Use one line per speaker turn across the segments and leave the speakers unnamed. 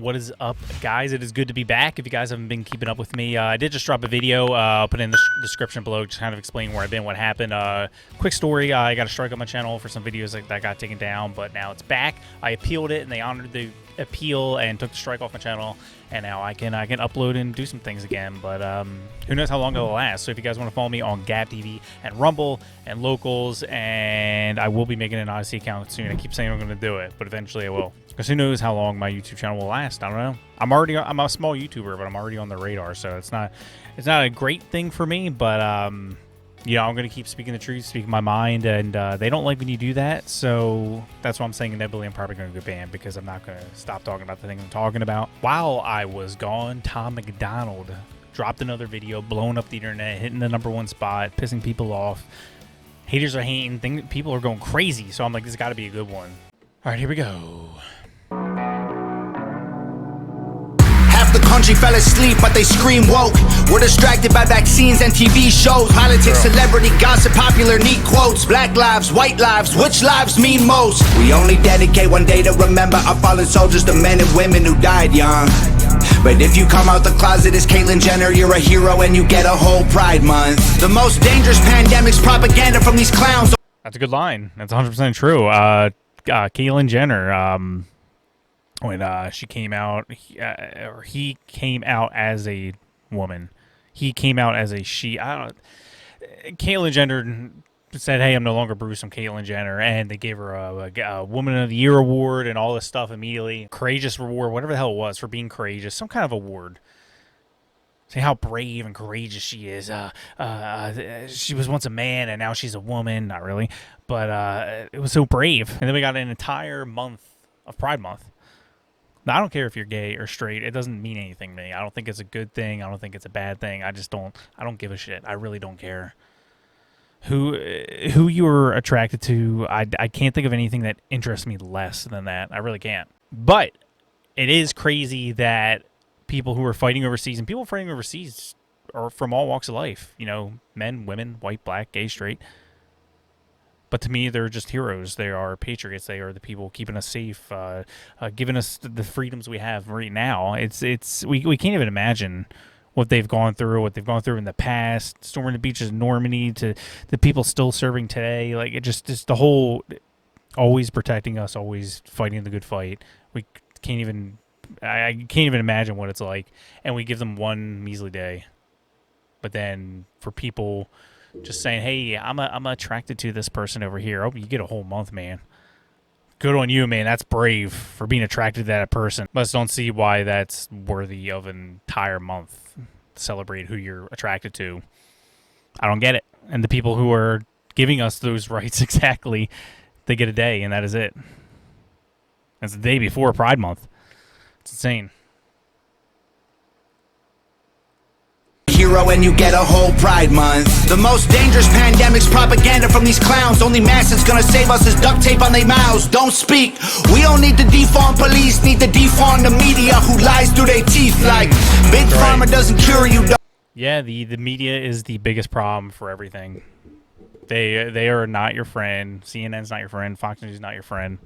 What is up, guys? It is good to be back. If you guys haven't been keeping up with me, I did just drop a video. I'll put it in the description below, just kind of explaining where I've been, what happened. Quick story, I got a strike on my channel for some videos that got taken down, but now it's back. I appealed it, and they honored the appeal and took the strike off my channel, and now I can upload and do some things again, but who knows how long it'll last. So if you guys want to follow me on Gab TV and Rumble and Locals, and I will be making an Odyssey account soon. I keep saying I'm going to do it, but eventually I will, because who knows how long my YouTube channel will last. I don't know. I'm a small YouTuber, but I'm already on the radar, so it's not a great thing for me, but yeah, I'm going to keep speaking the truth, speaking my mind, and they don't like when you do that, so that's why I'm saying inevitably I'm probably going to go banned, because I'm not going to stop talking about the things I'm talking about. While I was gone, MacDonald dropped another video, blowing up the internet, hitting the #1 spot, pissing people off. Haters are hating, people are going crazy, so I'm like, this has got to be a good one. All right, here we go.
The country fell asleep, but they scream woke. We're distracted by vaccines and TV shows, politics, celebrity gossip, popular neat quotes. Black lives, white lives, which lives mean most? We only dedicate one day to remember our fallen soldiers, the men and women who died young. But if you come out the closet as Caitlyn Jenner, you're a hero and you get a whole Pride Month. The most dangerous pandemic's propaganda from these clowns.
That's a good line. That's 100% true. Caitlyn Jenner, when she came out, or he came out as a woman. He came out as a she. Caitlyn Jenner said, hey, I'm no longer Bruce, I'm Caitlyn Jenner, and they gave her a Woman of the Year award and all this stuff immediately. Courageous reward, whatever the hell it was, for being courageous. Some kind of award. See how brave and courageous she is. She was once a man, and now she's a woman. Not really, but it was so brave. And then we got an entire month of Pride Month. Now, I don't care if you're gay or straight. It doesn't mean anything to me. I don't think it's a good thing. I don't think it's a bad thing. I don't give a shit. I really don't care who you're attracted to. I can't think of anything that interests me less than that. I really can't. But it is crazy that people who are fighting overseas, and people fighting overseas are from all walks of life. You know, men, women, white, black, gay, straight. But to me, they're just heroes. They are patriots. They are the people keeping us safe, giving us the freedoms we have right now. We can't even imagine what they've gone through, in the past, storming the beaches of Normandy, to the people still serving today. Like, it just the whole, always protecting us, always fighting the good fight. I can't even imagine what it's like. And we give them one measly day. But then for people just saying, hey, I'm attracted to this person over here. Oh, you get a whole month, man. Good on you, man. That's brave for being attracted to that person. But I just don't see why that's worthy of an entire month to celebrate who you're attracted to. I don't get it. And the people who are giving us those rights exactly, they get a day, and that is it. It's the day before Pride Month. It's insane.
Hero and you get a whole Pride Month. The most dangerous pandemic's propaganda from these clowns. Only mask that's gonna save us is duct tape on their mouths. Don't speak. We don't need to defund police, need to defund the media who lies through their teeth like Big Pharma doesn't cure you.
Yeah, the media is the biggest problem for everything. They are not your friend. CNN's not your friend. Fox News is not your friend.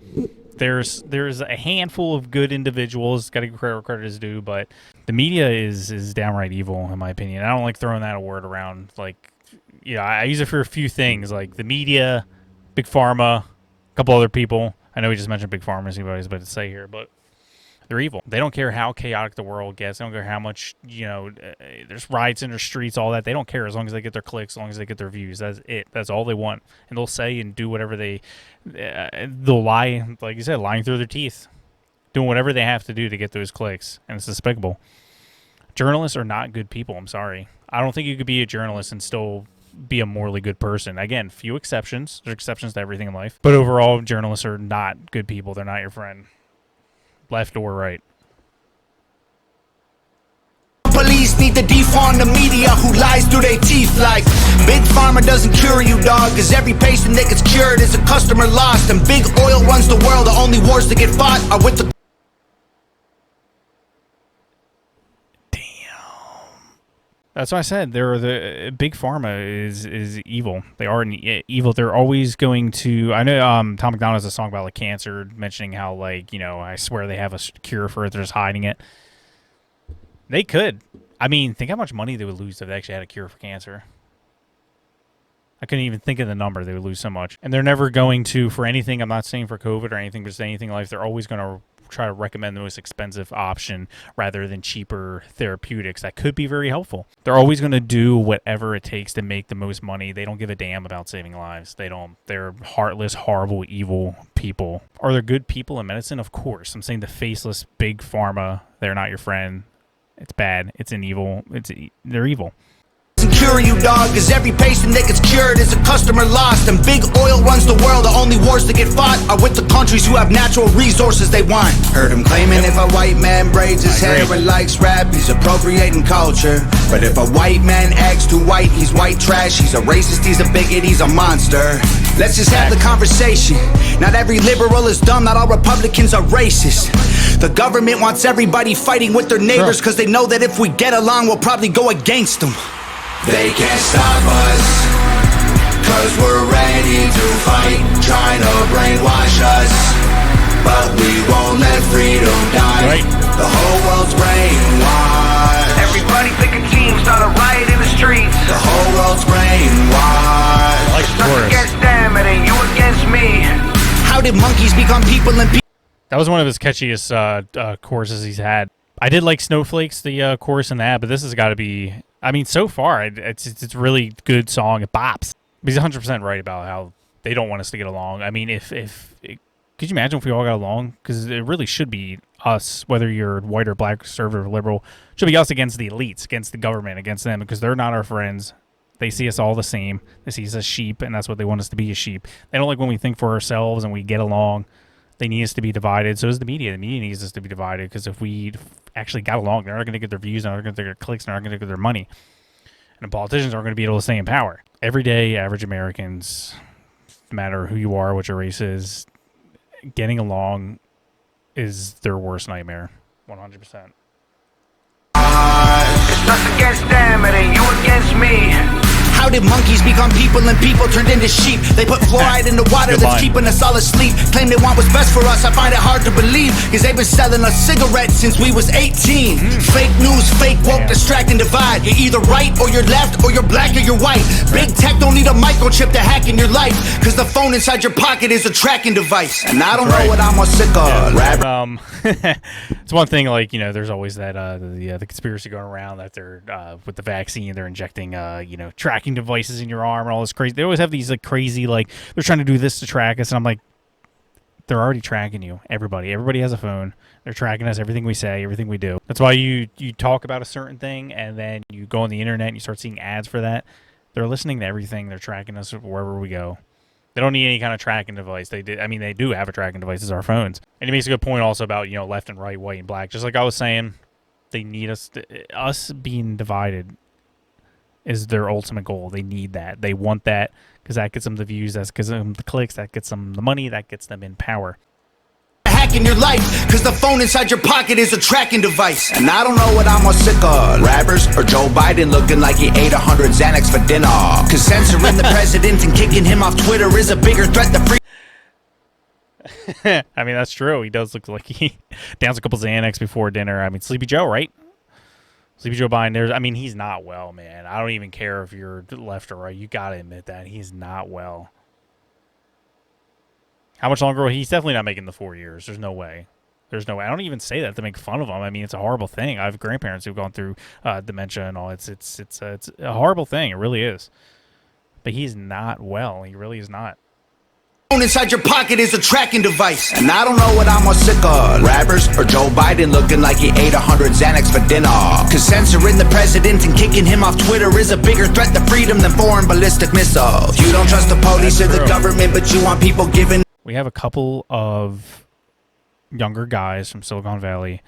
There's a handful of good individuals. Got to give credit where credit is due, but the media is downright evil, in my opinion. I don't like throwing that word around. Like, yeah, I use it for a few things, like the media, Big Pharma, a couple other people. I know we just mentioned Big Pharma, as anybody's about to say here, but they're evil. They don't care how chaotic the world gets. They don't care how much, there's riots in their streets, all that. They don't care as long as they get their clicks, as long as they get their views. That's it. That's all they want. And they'll say and do whatever they'll lie, like you said, lying through their teeth, doing whatever they have to do to get those clicks. And it's despicable. Journalists are not good people. I'm sorry. I don't think you could be a journalist and still be a morally good person. Again, few exceptions. There's exceptions to everything in life. But overall, journalists are not good people. They're not your friend. Left or right.
Police need to defund the media who lies through their teeth like Big Pharma doesn't cure you, dog, cause every patient that gets cured is a customer lost. And big oil runs the world. The only wars that get fought are with the
That's what I said. They're the big pharma is evil. They are evil. They're always going to. I know. Tom MacDonald has a song about like cancer, mentioning how like I swear they have a cure for it. They're just hiding it. They could. I mean, think how much money they would lose if they actually had a cure for cancer. I couldn't even think of the number. They would lose so much. And they're never going to, for anything, I'm not saying for COVID or anything, but just anything in life, they're always going to try to recommend the most expensive option rather than cheaper therapeutics. That could be very helpful. They're always going to do whatever it takes to make the most money. They don't give a damn about saving lives. They don't. They're heartless, horrible, evil people. Are there good people in medicine? Of course. I'm saying the faceless big pharma, they're not your friend. It's bad. It's an evil. They're evil.
Cure you, dog, cause every patient that gets cured is a customer lost. And big oil runs the world. The only wars that get fought are with the countries who have natural resources they want. Heard him claiming if a white man braids his hair and likes rap, he's appropriating culture. But if a white man acts too white, he's white trash. He's a racist, he's a bigot, he's a monster. Let's just have the conversation. Not every liberal is dumb, not all Republicans are racist. The government wants everybody fighting with their neighbors cause they know that if we get along, we'll probably go against them. They can't stop us, cause we're ready to fight, trying to brainwash us. But we won't let freedom die, the whole world's brainwashed. Everybody pick a team, start a riot in the streets. The whole world's brainwashed. It's us against them, it ain't you against me. How did monkeys become people and people?
That was one of his catchiest choruses he's had. I did like Snowflakes, the chorus in that, but this has got to be... I mean, so far, it's a really good song. It bops. But he's 100% right about how they don't want us to get along. I mean, could you imagine if we all got along? Because it really should be us, whether you're white or black, conservative or liberal, should be us against the elites, against the government, against them, because they're not our friends. They see us all the same. They see us as sheep, and that's what they want us to be, as sheep. They don't like when we think for ourselves and we get along. They need us to be divided. So does the media. The media needs us to be divided because if we actually got along, they're not going to get their views, they're not going to get their clicks, they're not going to get their money. And the politicians aren't going to be able to stay in power. Everyday average Americans, no matter who you are, what your race is, getting along is their worst nightmare. 100%.
It's us against them, it ain't you against me. How did monkeys become people and people turned into sheep? They put fluoride in the water that's keeping us all asleep. Claim they want what's best for us, I find it hard to believe. Cause they've been selling us cigarettes since we was 18. Fake news, fake woke, distract and divide. You're either right or you're left, or you're black or you're white. Big tech don't need a microchip to hack in your life, cause the phone inside your pocket is a tracking device. And I don't know what I'm sick of.
It's one thing, like, there's always that the conspiracy going around that they're with the vaccine, they're injecting tracking devices in your arm and all this crazy. They always have these like crazy, like, they're trying to do this to track us, and I'm like, they're already tracking you. Everybody has a phone. They're tracking us, everything we say, everything we do. That's why you talk about a certain thing and then you go on the internet and you start seeing ads for that. They're listening to everything. They're tracking us wherever we go. They don't need any kind of tracking device. They do have a tracking device. It's our phones. And he makes a good point also about left and right, white and black. Just like I was saying, they need us being divided is their ultimate goal. They need that. They want that because that gets them the views, that gets them the clicks, that gets them the money, that gets them in power.
Hacking your life, cause the phone inside your pocket is a tracking device. And I don't know what I'm more sick of, rappers or Joe Biden looking like he ate 100 Xanax for dinner. Cause censoring the president and kicking him off Twitter is a bigger threat than free.
I mean, that's true. He does look like he downs a couple Xanax before dinner. I mean, Sleepy Joe, right? Sleepy Joe Biden, he's not well, man. I don't even care if you're left or right. You got to admit that. He's not well. How much longer? He's definitely not making the 4 years. There's no way. There's no way. I don't even say that to make fun of him. I mean, it's a horrible thing. I have grandparents who've gone through dementia and all. It's a horrible thing. It really is. But he's not well. He really is not.
Inside your pocket is a tracking device. And I don't know what I'm more sick of, rappers or Joe Biden looking like he ate 100 Xanax for dinner. Cause censoring the president and kicking him off Twitter is a bigger threat to freedom than foreign ballistic missiles. You don't trust the police or the government, but you want people giving.
We have a couple of younger guys from Silicon Valley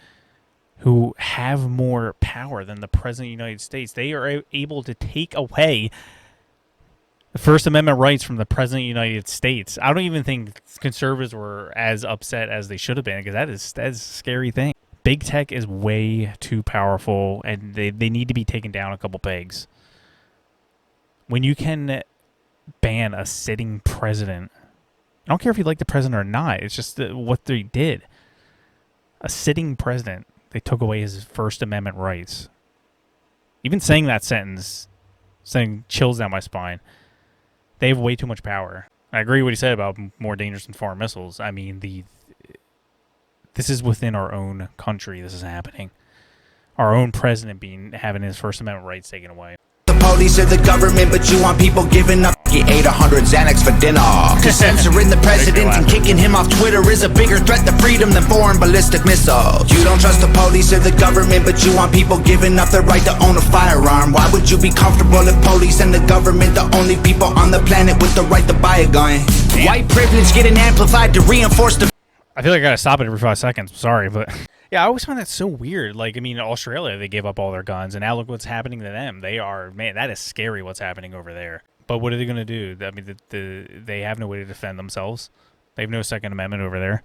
who have more power than the president of the United States. They are able to take away the First Amendment rights from the President of the United States. I don't even think conservatives were as upset as they should have been, because that is a scary thing. Big tech is way too powerful, and they need to be taken down a couple pegs. When you can ban a sitting president, I don't care if you like the president or not, it's just what they did. A sitting president, they took away his First Amendment rights. Even saying that sentence, saying chills down my spine. They have way too much power. I agree with what he said about more dangerous than foreign missiles. I mean, this is within our own country. This is happening. Our own president having his First Amendment rights taken away.
The police or the government, but you want people giving up. You ate 100 Xanax for dinner. Cause censoring the president and kicking him off Twitter is a bigger threat to freedom than foreign ballistic missiles. You don't trust the police or the government, but you want people giving up their right to own a firearm. Why would you be comfortable if police and the government the only people on the planet with the right to buy a gun? Damn. White privilege getting amplified to reinforce the...
I feel like I gotta stop it every 5 seconds. I'm sorry, but... Yeah, I always find that so weird. Like, I mean, Australia, they gave up all their guns, and now look what's happening to them. They are, man, that is scary what's happening over there. But what are they going to do? I mean, they have no way to defend themselves. They have no Second Amendment over there.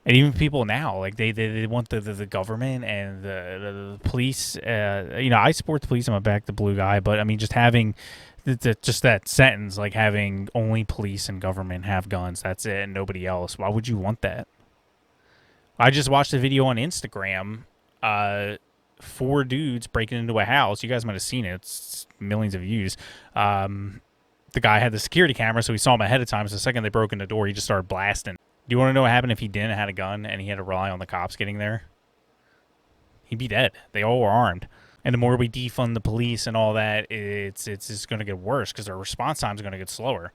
And even people now, like, they want the government and the police. You know, I support the police. I'm a back the blue guy. But, I mean, just having... just that sentence, like having only police and government have guns, that's it, and nobody else. Why would you want that? I just watched a video on Instagram, 4 dudes breaking into a house. You guys might have seen it. It's millions of views. The guy had the security camera, so he saw him ahead of time. So the second they broke in the door, he just started blasting. Do you want to know what happened if he didn't have a gun and he had to rely on the cops getting there? He'd be dead. They all were armed. And the more we defund the police and all that, it's just going to get worse because their response time is going to get slower.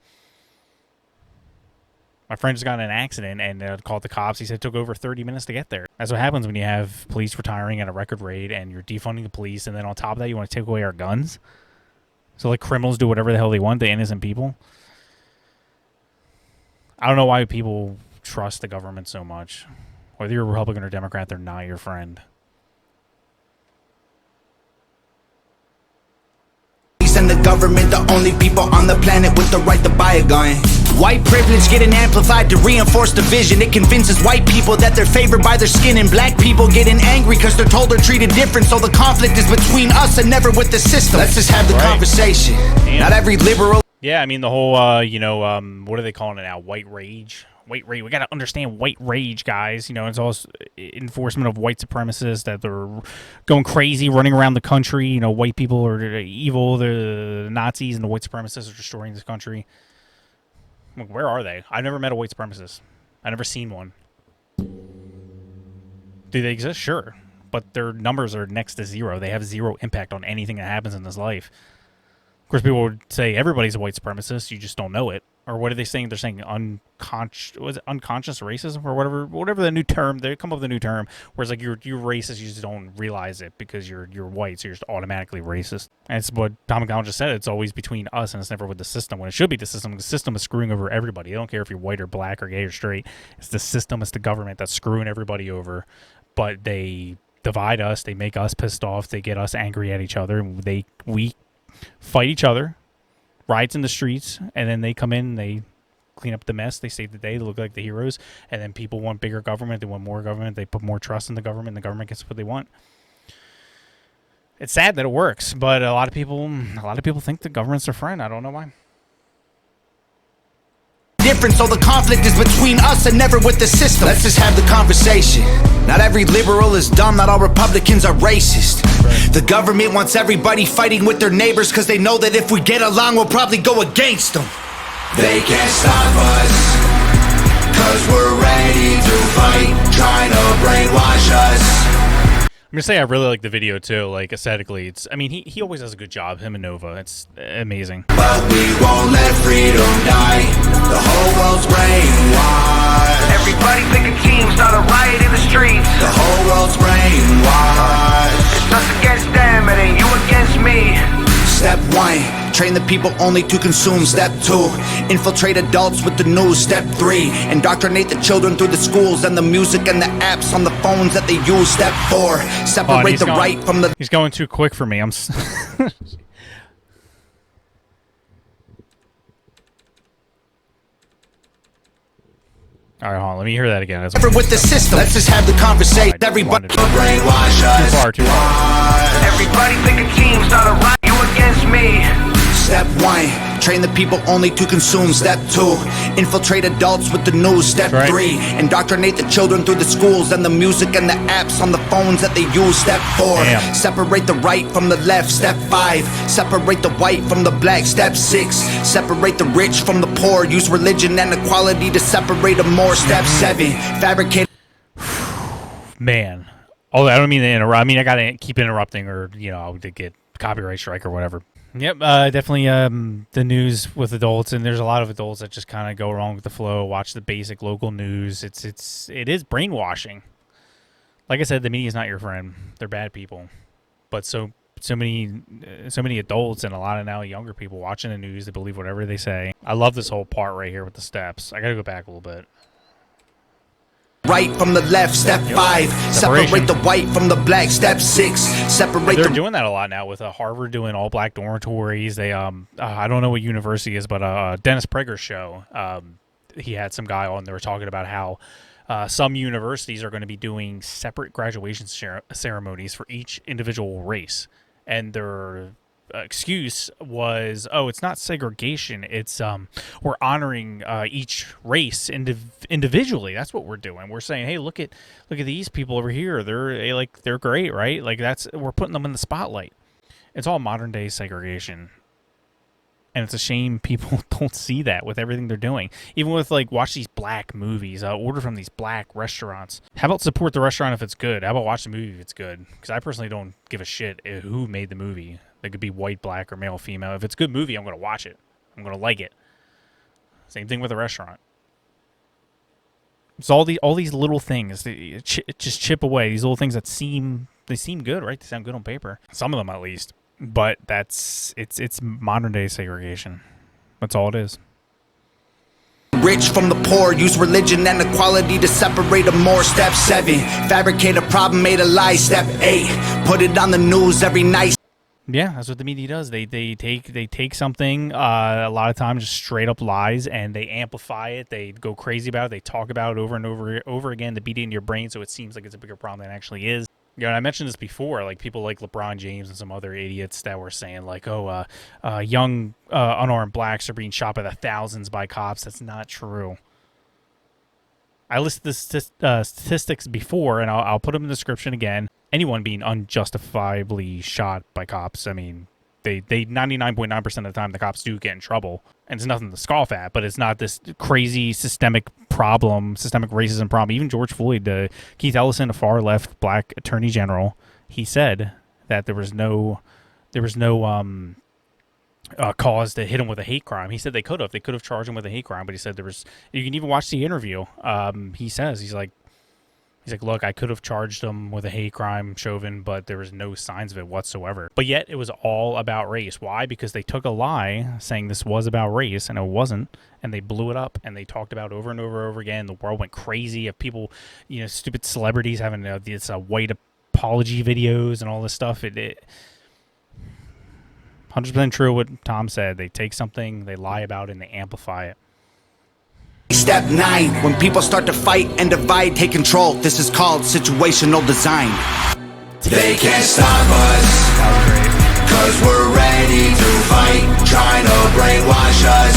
My friend just got in an accident and called the cops. He said it took over 30 minutes to get there. That's what happens when you have police retiring at a record rate and you're defunding the police, and then on top of that, you want to take away our guns? So, like, criminals do whatever the hell they want to innocent people? I don't know why people trust the government so much. Whether you're a Republican or Democrat, they're not your friend.
And the government the only people on the planet with the right to buy a gun. White privilege getting amplified to reinforce division. It convinces white people that they're favored by their skin, and black people getting angry because they're told they're treated different. So the conflict is between us and never with the system. Let's just have the conversation. Damn. Not every liberal...
Yeah, I mean, the whole, you know, what are they calling it now? White rage? White rage. We got to understand white rage, guys. You know, it's also enforcement of white supremacists, that they're going crazy, running around the country. You know, white people are evil. The Nazis and the white supremacists are destroying this country. Where are they? I've never met a white supremacist. I've never seen one. Do they exist? Sure. But their numbers are next to zero. They have zero impact on anything that happens in this life. Of course, people would say everybody's a white supremacist. You just don't know it. Or what are they saying? They're saying unconscious racism or whatever the new term. They come up with a new term where it's like you're racist. You just don't realize it because you're white, so you're just automatically racist. And it's what Tom MacDonald just said. It's always between us, and it's never with the system. When it should be the system. The system is screwing over everybody. I don't care if you're white or black or gay or straight. It's the system. It's the government that's screwing everybody over. But they divide us. They make us pissed off. They get us angry at each other. And we fight each other. Riots in the streets, and then they come in, they clean up the mess, they save the day, they look like the heroes, and then people want bigger government, they want more government, they put more trust in the government, and the government gets what they want. It's sad that it works, but a lot of people think the government's their friend. I don't know why.
Different, so the conflict is between us and never with the system. Let's just have the conversation. Not every liberal is dumb, not all Republicans are racist. The government wants everybody fighting with their neighbors because they know that if we get along, we'll probably go against them. They can't stop us, cause we're ready to fight, trying to brainwash us.
I'm gonna say I really like the video too, like aesthetically. I mean, he always does a good job, him and Nova. It's amazing.
But we won't let freedom die. The whole world's brainwashed. Everybody pick a team, start a riot in the streets. The whole world's brainwashed. It's us against them, it ain't you against me. Step 1, train the people only to consume. Step 2, infiltrate adults with the news. Step 3, indoctrinate the children through the schools and the music and the apps on the phones that they use. Step 4, separate the right from the...
He's going too quick for me. All right, hold on. Let me hear that again. That's
with the system. Let's just have the conversation. Everybody brainwash us.
Too far, too far.
Everybody think a team's not a right. You against me. Step 1, train the people only to consume. Step 2, infiltrate adults with the news. Step 3, indoctrinate the children through the schools and the music and the apps on the phones that they use. Step 4, separate the right from the left. Step 5, separate the white from the black. Step 6, separate the rich from the poor. Use religion and equality to separate them more. Step 7, fabricate.
Man. Oh, I don't mean to interrupt. I mean, I gotta keep interrupting, or to get copyright strike or whatever. Yep, definitely the news with adults, and there's a lot of adults that just kind of go along with the flow, watch the basic local news. It is brainwashing. Like I said, the media is not your friend. They're bad people. But so many adults and a lot of now younger people watching the news, they believe whatever they say. I love this whole part right here with the steps. I got to go back a little bit.
Right from the left. Step 5, separate the white from the black. Step 6, separate.
They're doing that a lot now with Harvard doing all black dormitories. They I don't know what university is, but Dennis Prager's show, he had some guy on. They were talking about how some universities are going to be doing separate graduation ceremonies for each individual race, and their excuse was, oh, it's not segregation, it's we're honoring each race individually. That's what we're doing. We're saying, hey, look at these people over here, they're great, right? Like, we're putting them in the spotlight. It's all modern day segregation, and it's a shame people don't see that with everything they're doing. Even with, like, watch these black movies, order from these black restaurants. How about support the restaurant if it's good? How about watch the movie if it's good? Because I personally don't give a shit who made the movie. They could be white, black, or male, female. If it's a good movie, I'm going to watch it. I'm going to like it. Same thing with a restaurant. It's all these little things. Just chip away. These little things that seem good, right? They sound good on paper. Some of them, at least. But it's modern day segregation. That's all it is.
Rich from the poor, use religion and equality to separate them more. Step 7, fabricate a problem, made a lie. Step 8, put it on the news every night.
Yeah, that's what the media does. They take something, a lot of times just straight up lies, and they amplify it. They go crazy about it. They talk about it over and over again to beat it into your brain, so it seems like it's a bigger problem than it actually is. And I mentioned this before, like people like LeBron James and some other idiots that were saying, like, young unarmed blacks are being shot by the thousands by cops. That's not true. I listed the statistics before, and I'll put them in the description again. Anyone being unjustifiably shot by cops, I mean, they 99.9% of the time the cops do get in trouble, and it's nothing to scoff at, but it's not this crazy systemic racism problem. Even George Floyd, Keith Ellison, a far left black attorney general, he said that there was no cause to hit him with a hate crime. He said they could have charged him with a hate crime, but he said you can even watch the interview. He's like, look, I could have charged him with a hate crime, Chauvin, but there was no signs of it whatsoever. But yet it was all about race. Why? Because they took a lie saying this was about race, and it wasn't, and they blew it up, and they talked about it over and over again. The world went crazy of people, stupid celebrities having these white apology videos and all this stuff. It 100% true what Tom said. They take something, they lie about it, and they amplify it.
Step 9, when people start to fight and divide, take control. This is called situational design. They can't stop us, cause we're ready to fight, trying to brainwash us,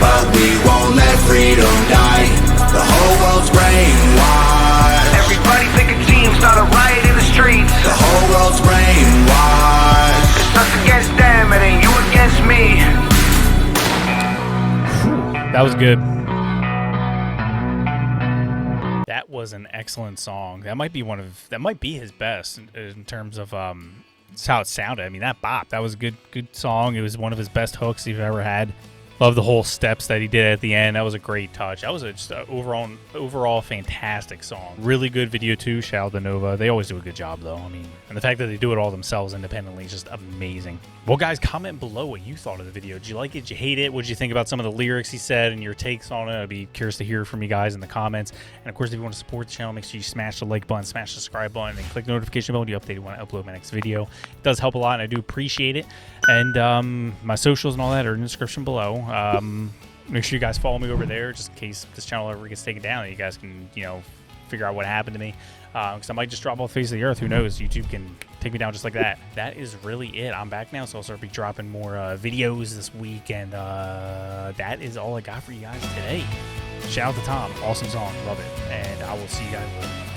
but we won't let freedom die. The whole world's brainwashed. Everybody think a team's not a riot in the streets. The whole world's brainwashed. It's us against them, it ain't you against me.
That was good. That was an excellent song. That might be his best in terms of how it sounded. I mean, that bop. That was a good song. It was one of his best hooks he's ever had. Love the whole steps that he did at the end. That was a great touch. That was just an overall fantastic song. Really good video too. Shout out to Nova. They always do a good job though. I mean, and the fact that they do it all themselves independently is just amazing. Well, guys, comment below what you thought of the video. Did you like it? Did you hate it? What did you think about some of the lyrics he said and your takes on it? I'd be curious to hear from you guys in the comments. And of course, if you want to support the channel, make sure you smash the like button, smash the subscribe button, and click the notification bell when you update when I upload my next video. It does help a lot, and I do appreciate it. And my socials and all that are in the description below. Make sure you guys follow me over there, just in case this channel ever gets taken down, and you guys can, figure out what happened to me. Because I might just drop off the face of the earth. Who knows? YouTube can take me down just like that. That is really it. I'm back now, so I'll start be dropping more videos this week, and that is all I got for you guys today. Shout out to Tom. Awesome song. Love it. And I will see you guys later.